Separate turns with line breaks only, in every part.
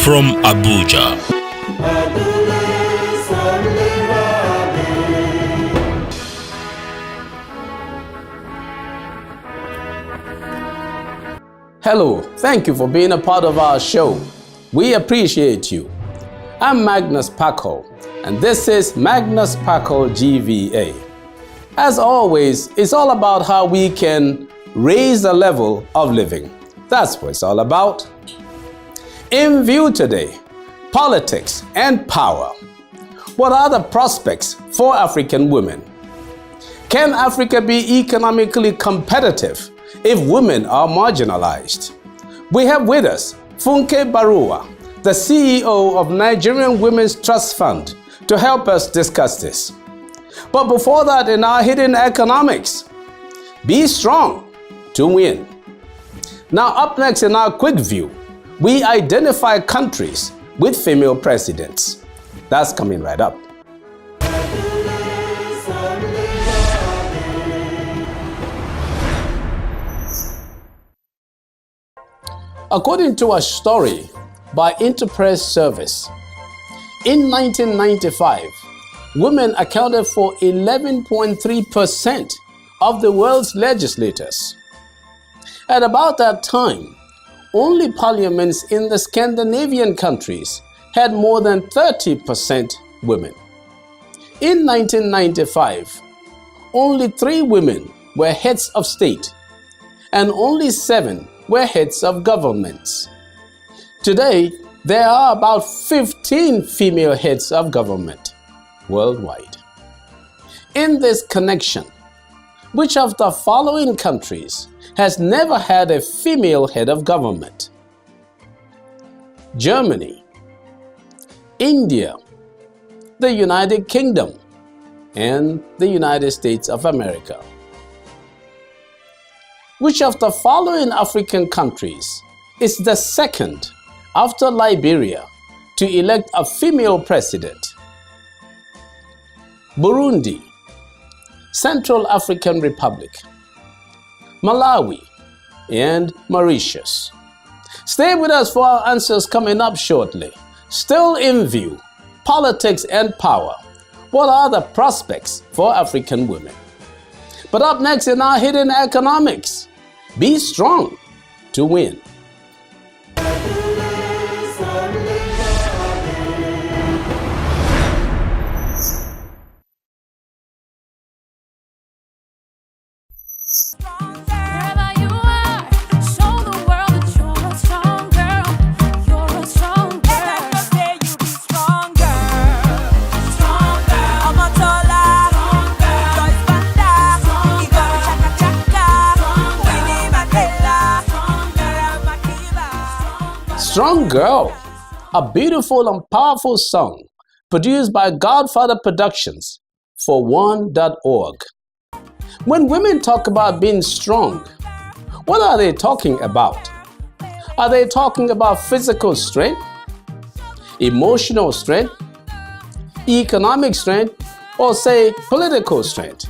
from Abuja.
Hello, thank you for being a part of our show. We appreciate you. I'm Magnus Kpakol, and this is Magnus Kpakol GVA. As always, it's all about how we can raise the level of living. That's what it's all about. In view today, politics and power. What are the prospects for African women? Can Africa be economically competitive if women are marginalized? We have with us Funke Barua, the CEO of Nigerian Women's Trust Fund, to help us discuss this. But before that, in our hidden economics, be strong to win. Now, up next in our quick view, we identify countries with female presidents. That's coming right up. According to a story by Enterprise Service, in 1995, women accounted for 11.3% of the world's legislators. At about that time, only parliaments in the Scandinavian countries had more than 30% women. In 1995, only 3 women were heads of state, and only 7 were heads of governments. Today, there are about 15 female heads of government worldwide. In this connection, which of the following countries has never had a female head of government? Germany, India, the United Kingdom, and the United States of America. Which of the following African countries is the second after Liberia to elect a female president? Burundi, Central African Republic, Malawi, and Mauritius. Stay with us for our answers coming up shortly. Still in view, politics and power. What are the prospects for African women? But up next in our hidden economics, be strong to win. Strong Girl, a beautiful and powerful song produced by Godfather Productions for One.org. When women talk about being strong, what are they talking about? Are they talking about physical strength, emotional strength, economic strength, or say political strength?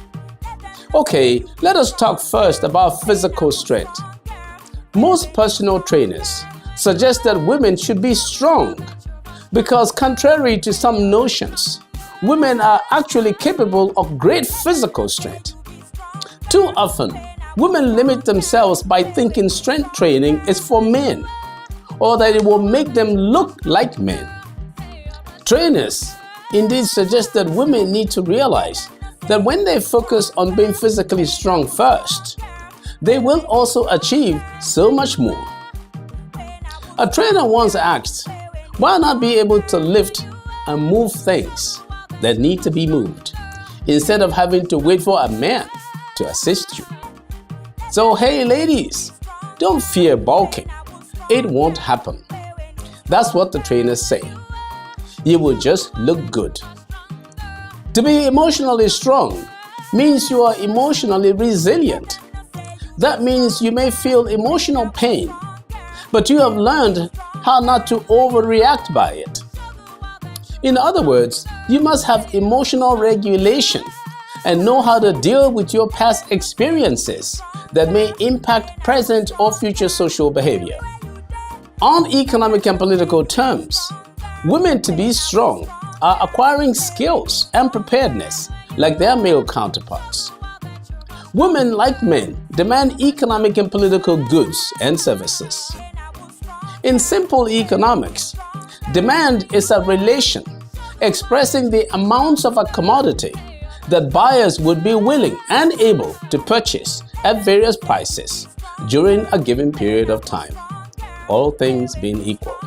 Okay, let us talk first about physical strength. Most personal trainers suggest that women should be strong because, contrary to some notions, women are actually capable of great physical strength. Too often, women limit themselves by thinking strength training is for men or that it will make them look like men. Trainers indeed suggest that women need to realize that when they focus on being physically strong first, they will also achieve so much more. A trainer once asked, why not be able to lift and move things that need to be moved instead of having to wait for a man to assist you? So hey ladies, don't fear bulking. It won't happen. That's what the trainers say. You will just look good. To be emotionally strong means you are emotionally resilient. That means you may feel emotional pain, but you have learned how not to overreact by it. In other words, you must have emotional regulation and know how to deal with your past experiences that may impact present or future social behavior. On economic and political terms, women to be strong are acquiring skills and preparedness like their male counterparts. Women, like men, demand economic and political goods and services. In simple economics, demand is a relation expressing the amounts of a commodity that buyers would be willing and able to purchase at various prices during a given period of time, all things being equal.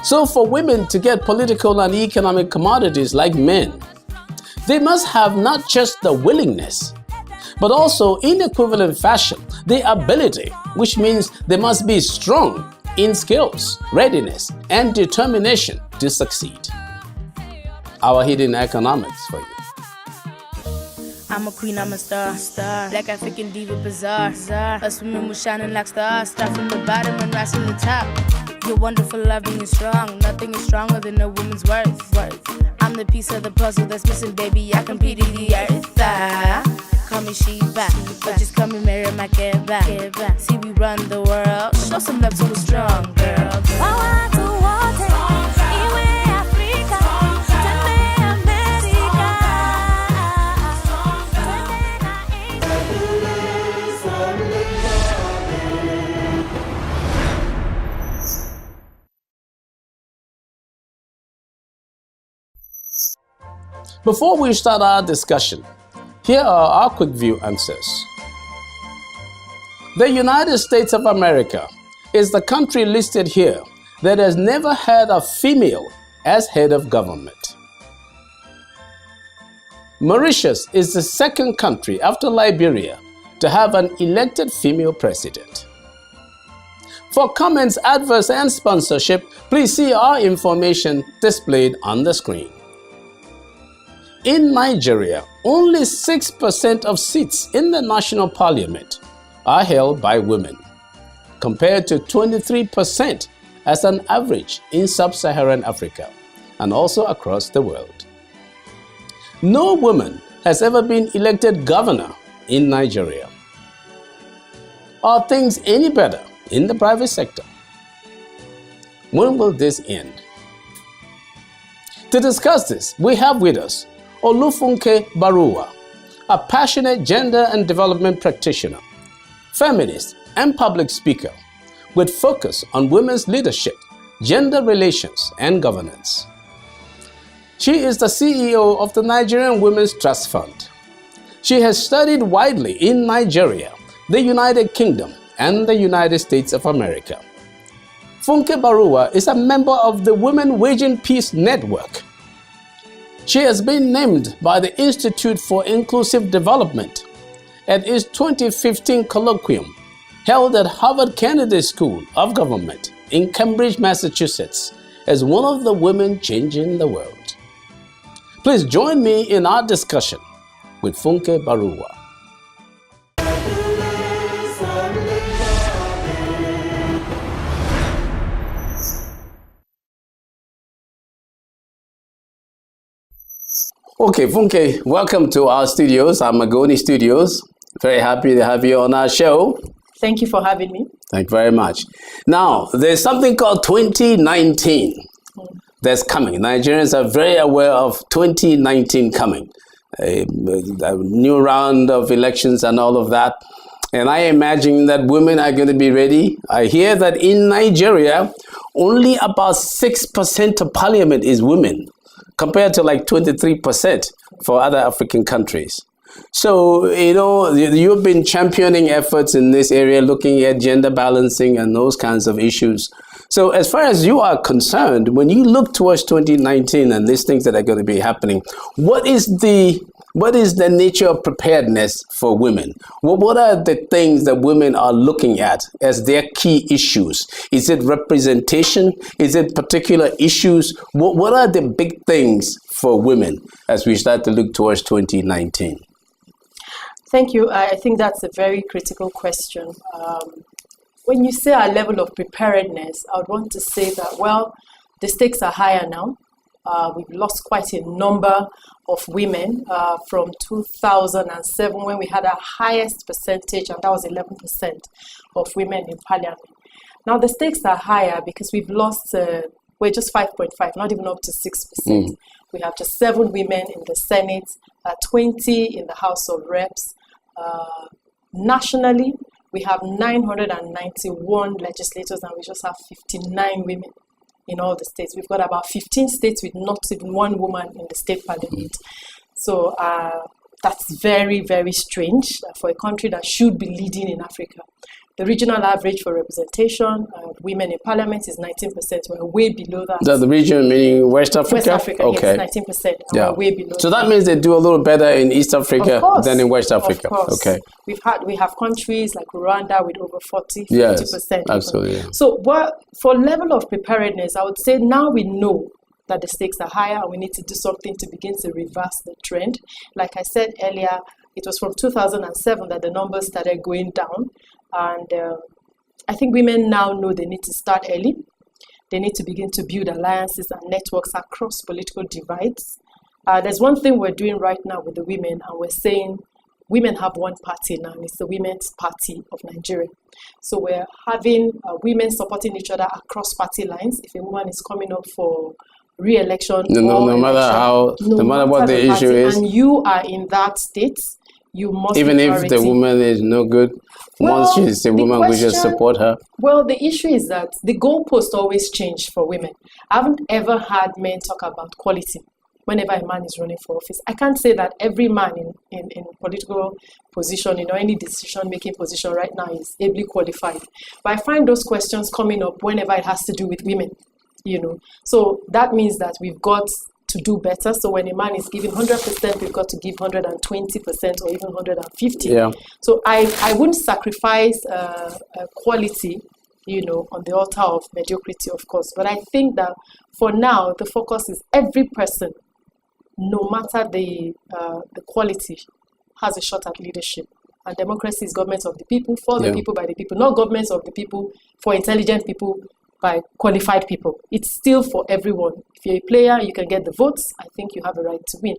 So for women to get political and economic commodities like men, they must have not just the willingness, but also in equivalent fashion, the ability, which means they must be strong in skills, readiness, and determination to succeed. Our hidden economics for you.
I'm a queen, I'm a star. Black African diva, bizarre. Us women were shining like stars. Start from the bottom and rise from the top. You're wonderful, loving and strong. Nothing is stronger than a woman's worth. I'm the piece of the puzzle that's missing, baby. I compete in the earth. Call me Shiva, but just call me Mary, my Keva. See, we run the world. Show some love to a strong girl.
Before we start our discussion, here are our quick view answers. The United States of America is the country listed here that has never had a female as head of government. Mauritius is the second country after Liberia to have an elected female president. For comments, adverts, and sponsorship, please see our information displayed on the screen. In Nigeria, only 6% of seats in the national parliament are held by women, compared to 23% as an average in sub-Saharan Africa and also across the world. No woman has ever been elected governor in Nigeria. Are things any better in the private sector? When will this end? To discuss this, we have with us Olufunke Baruwa, a passionate gender and development practitioner, feminist, and public speaker with focus on women's leadership, gender relations, and governance. She is the CEO of the Nigerian Women's Trust Fund. She has studied widely in Nigeria, the United Kingdom, and the United States of America. Funke Baruwa is a member of the Women Waging Peace Network. She has been named by the Institute for Inclusive Development at its 2015 colloquium held at Harvard Kennedy School of Government in Cambridge, Massachusetts, as one of the women changing the world. Please join me in our discussion with Funke Baruwa. Okay, Funke, welcome to our studios, our Magoni studios. Very happy to have you on our show.
Thank you for having me.
Thank you very much. Now, there's something called 2019 that's coming. Nigerians are very aware of 2019 coming. A new round of elections and all of that. And I imagine that women are going to be ready. I hear that in Nigeria, only about 6% of parliament is women, compared to like 23% for other African countries. So, you've been championing efforts in this area, looking at gender balancing and those kinds of issues. So as far as you are concerned, when you look towards 2019 and these things that are going to be happening, what is the nature of preparedness for women? What are the things that women are looking at as their key issues? Is it representation? Is it particular issues? What are the big things for women as we start to look towards 2019?
Thank you. I think that's a very critical question. When you say our level of preparedness, I would want to say that, well, the stakes are higher now. We've lost quite a number of women from 2007 when we had our highest percentage, and that was 11% of women in parliament. Now the stakes are higher because we've lost, we're just 5.5, not even up to 6%. We have just 7 women in the Senate, 20 in the House of Reps. Nationally, we have 991 legislators and we just have 59 women in all the states. We've got about 15 states with not even one woman in the state parliament. So that's very, very strange for a country that should be leading in Africa. The regional average for representation of women in parliament is 19%. We're way below that.
The region meaning West Africa?
West Africa,
okay.
yes, 19%. Yeah. We're way below
so that means they do a little better in East Africa than in West Africa.
Of course.
Okay.
We have countries like Rwanda with over 40, 50%.
Yes, absolutely. Yeah.
So for level of preparedness, I would say now we know that the stakes are higher and we need to do something to begin to reverse the trend. Like I said earlier, it was from 2007 that the numbers started going down. And I think women now know they need to start early. They need to begin to build alliances and networks across political divides. There's one thing we're doing right now with the women, and we're saying women have one party now, and it's the Women's Party of Nigeria. So we're having women supporting each other across party lines. If a woman is coming up for re-election,
no matter what the issue is,
and you are in that state, you must
even if the woman is no good, once she's a woman, we just support her.
Well, the issue is that the goalposts always change for women. I haven't ever had men talk about quality whenever a man is running for office. I can't say that every man in political position, any decision-making position right now is ably qualified. But I find those questions coming up whenever it has to do with women, So that means that we've got to do better. So when a man is giving 100%, we've got to give 120% or even 150.
Yeah.
So I wouldn't sacrifice quality, on the altar of mediocrity, of course. But I think that for now, the focus is every person, no matter the quality, has a shot at leadership. And democracy is government of the people, for the people, by the people, not governments of the people, for intelligent people, by qualified people. It's still for everyone. If you're a player, you can get the votes. I think you have a right to win.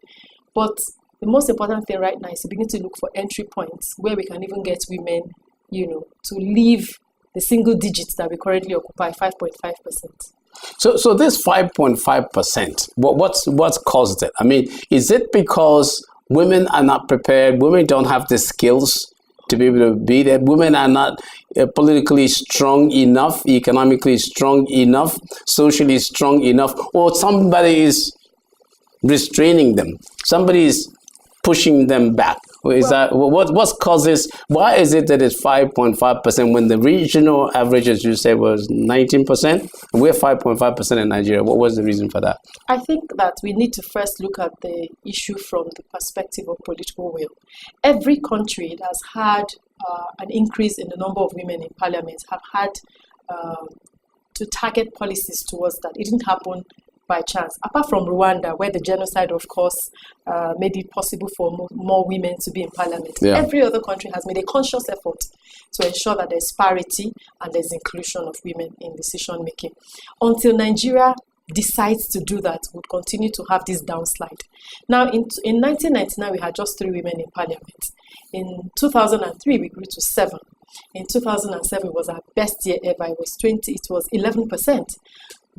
But the most important thing right now is to begin to look for entry points where we can even get women, to leave the single digits that we currently occupy, 5.5%.
So this 5.5%, what's caused it? I mean, is it because women are not prepared? Women don't have the skills to be able to be there. Women are not politically strong enough, economically strong enough, socially strong enough, or somebody is restraining them. Somebody is pushing them back. What causes? Why is it that it's 5.5% when the regional average, as you said, was 19%? We're 5.5% in Nigeria. What was the reason for that?
I think that we need to first look at the issue from the perspective of political will. Every country that has had an increase in the number of women in parliament have had to target policies towards that. It didn't happen by chance. Apart from Rwanda, where the genocide, of course, made it possible for more women to be in parliament. Yeah. Every other country has made a conscious effort to ensure that there's parity and there's inclusion of women in decision making. Until Nigeria decides to do that, we'll continue to have this downslide. Now, in 1999, we had just 3 women in parliament. In 2003, we grew to 7. In 2007, it was our best year ever. It was 11%.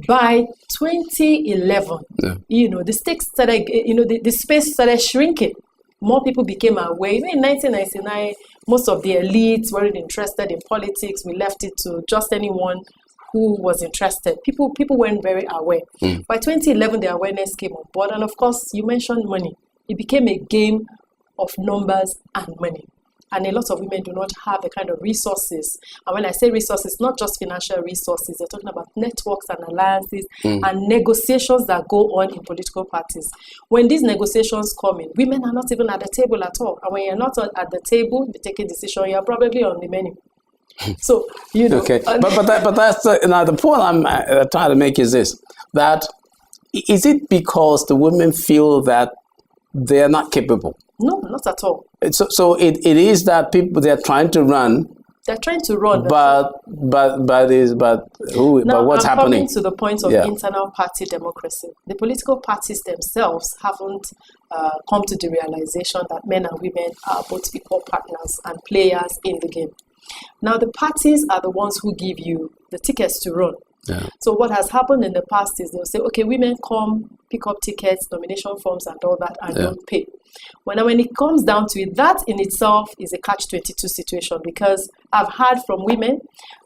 By 2011, the stakes started, the space started shrinking. More people became aware. Even in 1999, most of the elites weren't interested in politics. We left it to just anyone who was interested. People weren't very aware. By 2011, the awareness came on board. And of course, you mentioned money. It became a game of numbers and money. And a lot of women do not have the kind of resources. And when I say resources, not just financial resources, they're talking about networks and alliances and negotiations that go on in political parties. When these negotiations come in, women are not even at the table at all. And when you're not at the table, you're taking decision, you're probably on the menu. So,
Okay, but that's now the point I'm trying to make is this: that is it because the women feel that they are not capable?
No, not at all.
So it is that people, they're trying to run.
They're trying to run.
But what's happening?
I'm coming to the point of internal party democracy. The political parties themselves haven't come to the realization that men and women are both equal partners and players in the game. Now, the parties are the ones who give you the tickets to run.
Yeah.
So what has happened in the past is they'll say, okay, women come, pick up tickets, nomination forms and all that, and don't pay. When it comes down to it, that in itself is a catch-22 situation, because I've heard from women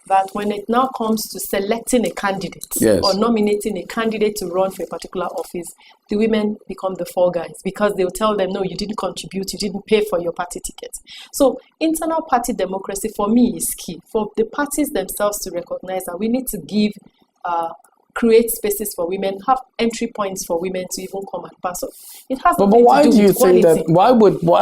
that when it now comes to selecting a candidate or nominating a candidate to run for a particular office, the women become the fall guys, because they'll tell them, no, you didn't contribute, you didn't pay for your party ticket. So internal party democracy for me is key, for the parties themselves to recognize that we need to give create spaces for women, have entry points for women to even come and pass. So it has. But
why do you think that? Why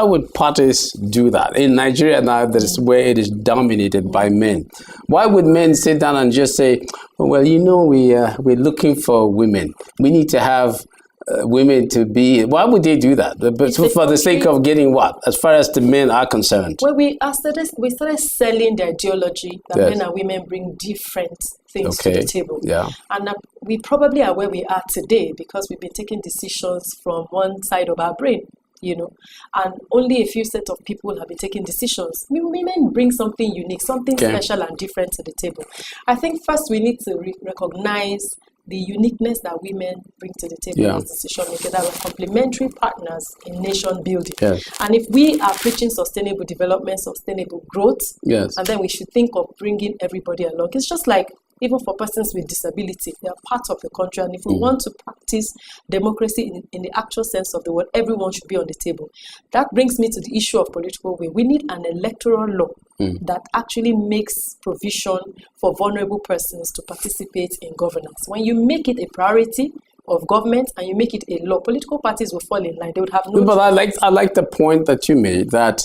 would parties do that in Nigeria now? That is where it is dominated by men. Why would men sit down and just say, "Well, we're looking for women. We need to have women to be." Why would they do that? But for the sake of getting what? As far as the men are concerned.
Well, we started selling the ideology that men and women bring different things to the table.
Yeah.
And we probably are where we are today because we've been taking decisions from one side of our brain, and only a few set of people have been taking decisions. Women bring something unique, something special and different to the table. I think first we need to recognize the uniqueness that women bring to the table as decision makers, that we're complementary partners in nation building. Yes. And if we are preaching sustainable development, sustainable growth, and then we should think of bringing everybody along. It's just like even for persons with disability, they are part of the country. And if we want to practice democracy in the actual sense of the word, everyone should be on the table. That brings me to the issue of political will. We need an electoral law that actually makes provision for vulnerable persons to participate in governance. When you make it a priority of government and you make it a law, political parties will fall in line. They would have no.
But I like the point that you made, that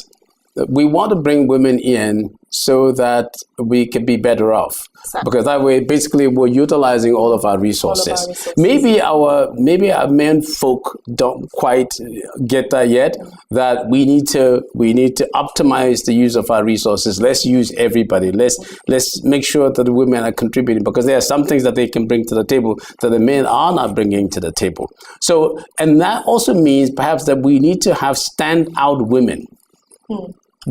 we want to bring women in so that we can be better off. Exactly. Because that way, basically, we're utilizing all of our resources. Maybe our men folk don't quite get that yet. That we need to optimize the use of our resources. Let's use everybody. Let's make sure that the women are contributing, because there are some things that they can bring to the table that the men are not bringing to the table. So, and that also means perhaps that we need to have standout women.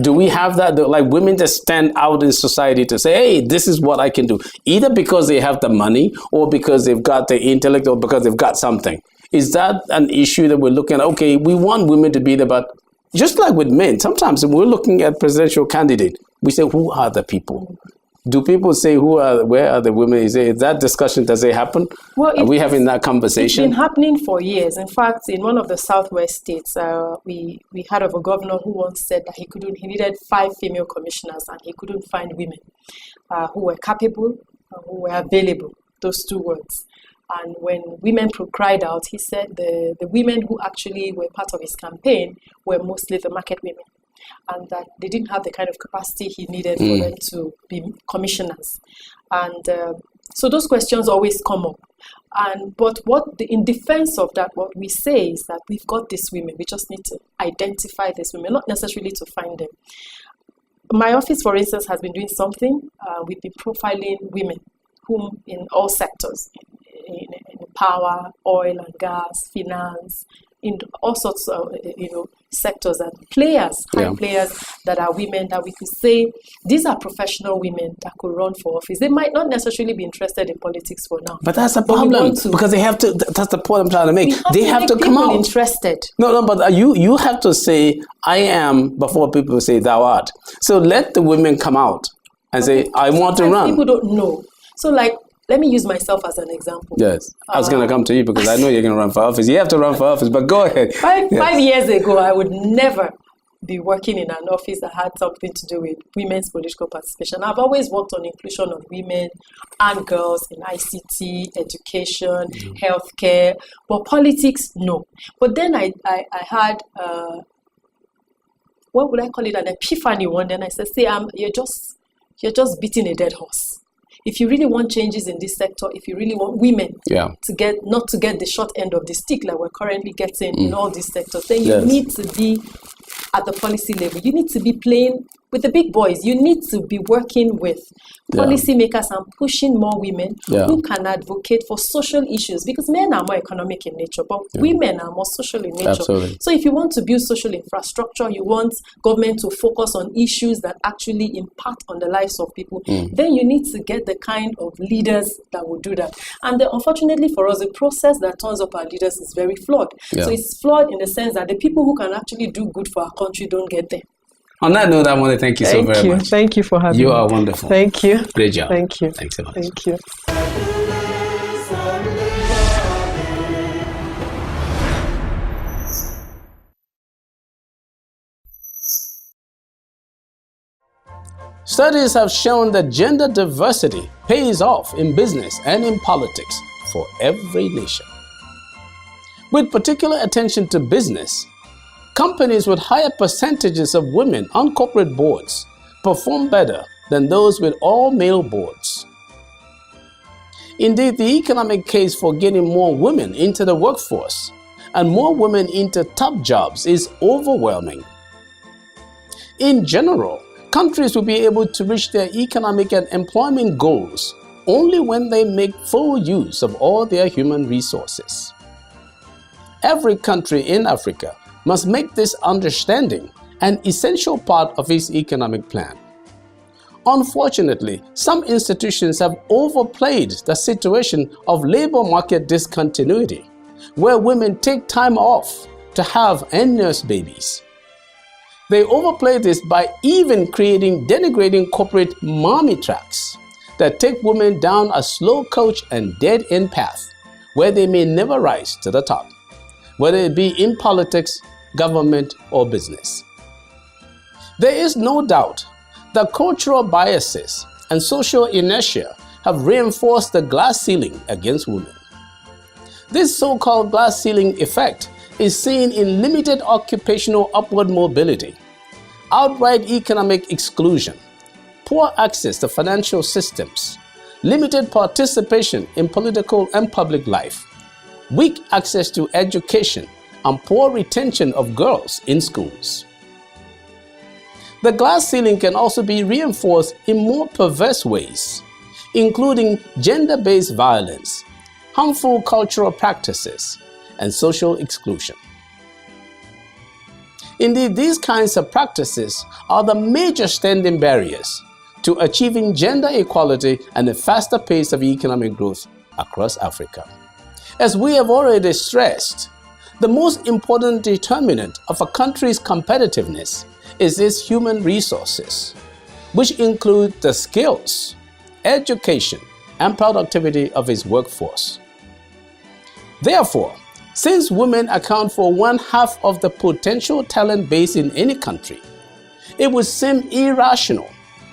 Do we have that? Like women that stand out in society to say, hey, this is what I can do, either because they have the money or because they've got the intellect or because they've got something. Is that an issue that we're looking at? Okay, we want women to be there, but just like with men, sometimes when we're looking at presidential candidate, we say, who are the people? Do people say where are the women? Is that discussion, does it happen? Well, are we having that conversation?
It's been happening for years. In fact, in one of the southwest states, we heard of a governor who once said that he needed 5 female commissioners and he couldn't find women who were capable, who were available, those 2 words. And when women cried out, he said the women who actually were part of his campaign were mostly the market women, and that they didn't have the kind of capacity he needed for them to be commissioners. And so those questions always come up. But in defense of that, what we say is that we've got these women. We just need to identify these women, not necessarily to find them. My office, for instance, has been doing something. We've been profiling women whom in all sectors, in power, oil and gas, finance, in all sorts of sectors, and high players that are women, that we could say these are professional women that could run for office. They might not necessarily be interested in politics for now.
But that's the problem, because they have to. That's the point I'm trying to make. They have to come out
interested.
No, but you have to say I am before people say thou art. So let the women come out and say I want to run.
People don't know. So let me use myself as an example.
Yes, I was going to come to you because I know you're going to run for office. You have to run for office, but go ahead.
5 years ago, I would never be working in an office that had something to do with women's political participation. I've always worked on inclusion of women and girls in ICT, education, healthcare, but politics, no. But then I had, what would I call it, an epiphany one day, and I said, you're just beating a dead horse. If you really want changes in this sector, if you really want women not to get the short end of the stick like we're currently getting in all these sectors, then you need to be at the policy level. You need to be playing with the big boys. You need to be working with policymakers and pushing more women who can advocate for social issues, because men are more economic in nature, but women are more social in nature.
Absolutely.
So if you want to build social infrastructure, you want government to focus on issues that actually impact on the lives of people, then you need to get the kind of leaders that will do that. And unfortunately for us, the process that turns up our leaders is very flawed. So it's flawed in the sense that the people who can actually do good for our country don't get there.
On that note, I want to thank you so very much.
Thank you for having me.
You are wonderful.
Thank you.
Great job.
Thank you.
Thanks so much.
Thank you.
Studies have shown that gender diversity pays off in business and in politics for every nation. With particular attention to business, companies with higher percentages of women on corporate boards perform better than those with all-male boards. Indeed, the economic case for getting more women into the workforce and more women into top jobs is overwhelming. In general, countries will be able to reach their economic and employment goals only when they make full use of all their human resources. Every country in Africa must make this understanding an essential part of its economic plan. Unfortunately, some institutions have overplayed the situation of labor market discontinuity, where women take time off to have and nurse babies. They overplay this by even creating denigrating corporate mommy tracks that take women down a slow coach and dead-end path where they may never rise to the top, whether it be in politics, government, or business. There is no doubt that cultural biases and social inertia have reinforced the glass ceiling against women. This so-called glass ceiling effect is seen in limited occupational upward mobility, outright economic exclusion, poor access to financial systems, limited participation in political and public life, weak access to education, and poor retention of girls in schools. The glass ceiling can also be reinforced in more perverse ways, including gender-based violence, harmful cultural practices, and social exclusion. Indeed, these kinds of practices are the major standing barriers to achieving gender equality and a faster pace of economic growth across Africa. As we have already stressed, the most important determinant of a country's competitiveness is its human resources, which include the skills, education, and productivity of its workforce. Therefore, since women account for 1/2 of the potential talent base in any country, it would seem irrational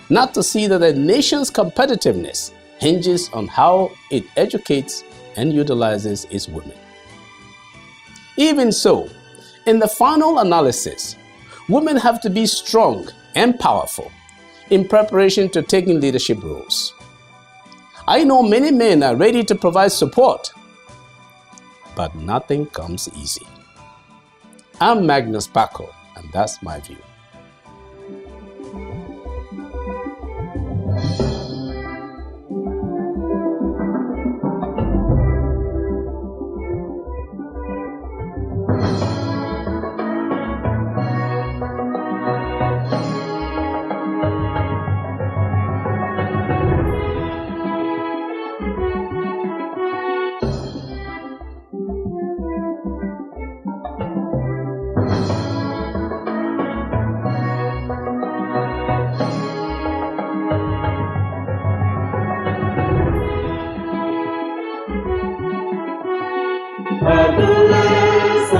not to see that a nation's competitiveness hinges on how it educates and utilizes its women. Even so, in the final analysis, women have to be strong and powerful in preparation to taking leadership roles. I know many men are ready to provide support, but nothing comes easy. I'm Magnus Kpakol, and that's my view.
Magnus,